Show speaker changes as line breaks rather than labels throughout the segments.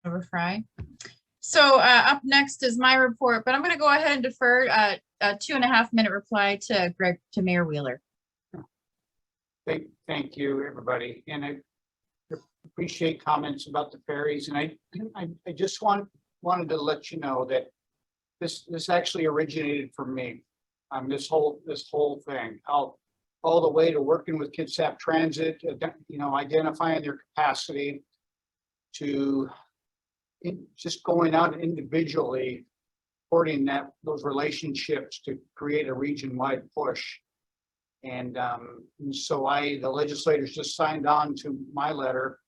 Member Fry. So up next is my report, but I'm going to go ahead and defer a 2.5-minute reply to Mayor Wheeler.
Thank you, everybody, and I appreciate comments about the ferries. And I just wanted to let you know that this actually originated from me. This whole thing, all the way to working with Kitsap Transit, identifying their capacity, to just going out individually, supporting those relationships to create a region-wide push. And so the legislators just signed on to my letter.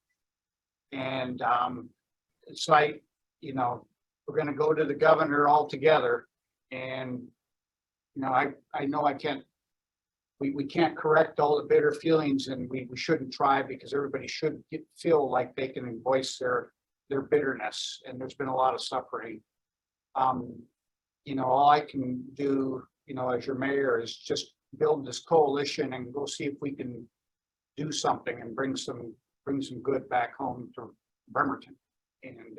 And so we're going to go to the governor all together. And, I know we can't correct all the bitter feelings, and we shouldn't try, because everybody should feel like they can voice their bitterness. And there's been a lot of suffering. All I can do, as your mayor, is just build this coalition and go see if we can do something and bring some good back home to Bremerton. And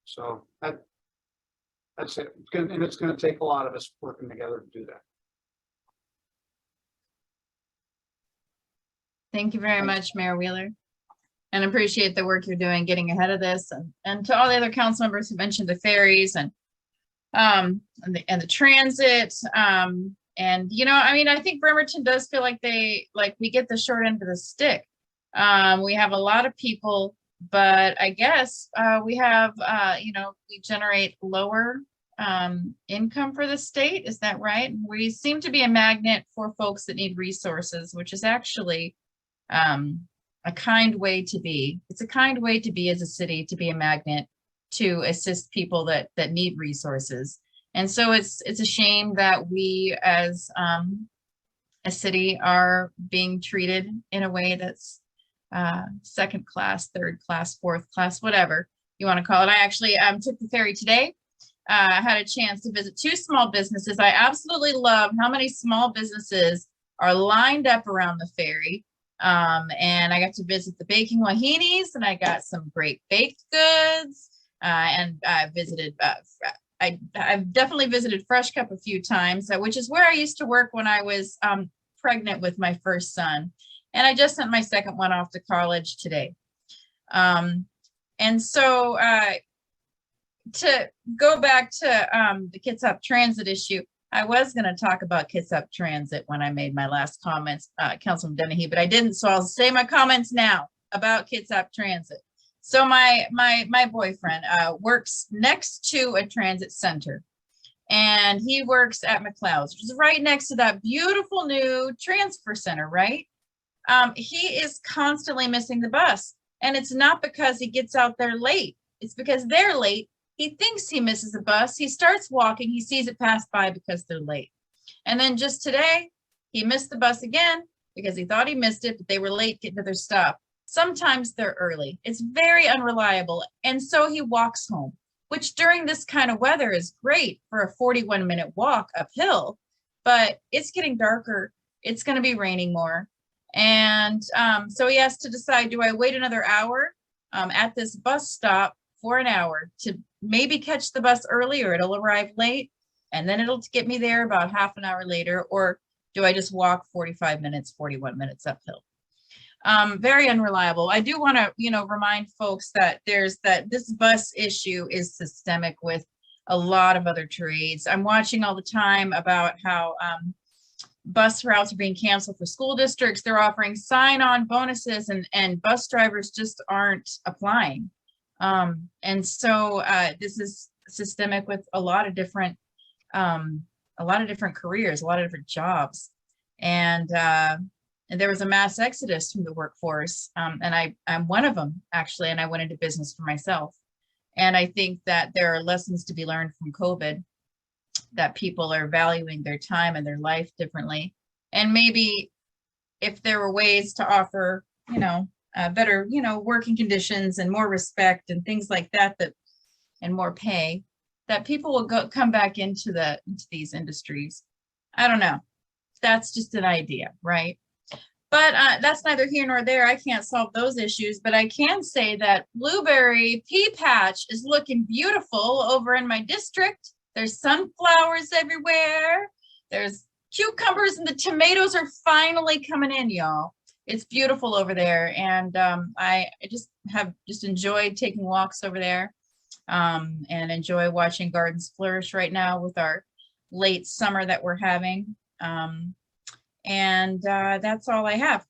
so that's it. It's going to take a lot of us working together to do that.
Thank you very much, Mayor Wheeler, and appreciate the work you're doing getting ahead of this. And to all the other council members who mentioned the ferries and the transit. And, I think Bremerton does feel like we get the short end of the stick. We have a lot of people, but I guess we have, we generate lower income for the state. Is that right? We seem to be a magnet for folks that need resources, which is actually a kind way to be. It's a kind way to be as a city, to be a magnet to assist people that need resources. And so it's a shame that we as a city are being treated in a way that's second class, third class, fourth class, whatever you want to call it. I actually took the ferry today. I had a chance to visit 2 small businesses. I absolutely love how many small businesses are lined up around the ferry. And I got to visit the Baking Wahinis, and I got some great baked goods. And I visited I've definitely visited Fresh Cup a few times, which is where I used to work when I was pregnant with my first son. And I just sent my second one off to college today. And so to go back to the Kitsap Transit issue, I was going to talk about Kitsap Transit when I made my last comments, Councilman Dennehy, but I didn't. So I'll say my comments now about Kitsap Transit. So my boyfriend works next to a transit center, and he works at McLeod's, which is right next to that beautiful new transfer center, right? He is constantly missing the bus, and it's not because he gets out there late. It's because they're late. He thinks he misses the bus. He starts walking. He sees it pass by because they're late. And then just today, he missed the bus again because he thought he missed it, but they were late getting to their stop. Sometimes they're early. It's very unreliable. And so he walks home, which during this kind of weather is great for a 41-minute walk uphill, but it's getting darker. It's going to be raining more. And so he has to decide, do I wait another hour at this bus stop for an hour to maybe catch the bus early, or it'll arrive late and then it'll get me there about half an hour later? Or do I just walk 41 minutes uphill? Very unreliable. I do want to, remind folks that this bus issue is systemic with a lot of other trades. I'm watching all the time about how bus routes are being canceled for school districts. They're offering sign-on bonuses, and bus drivers just aren't applying. And so this is systemic with a lot of different careers, a lot of different jobs. And there was a mass exodus from the workforce. And I'm one of them, actually, and I went into business for myself. And I think that there are lessons to be learned from COVID, that people are valuing their time and their life differently. And maybe if there were ways to offer, better, working conditions and more respect and things like that, and more pay, that people will come back into these industries. I don't know. That's just an idea, right? But that's neither here nor there. I can't solve those issues, but I can say that blueberry pea patch is looking beautiful over in my district. There's sunflowers everywhere. There's cucumbers, and the tomatoes are finally coming in, y'all. It's beautiful over there. And I just enjoyed taking walks over there and enjoy watching gardens flourish right now with our late summer that we're having. And that's all I have.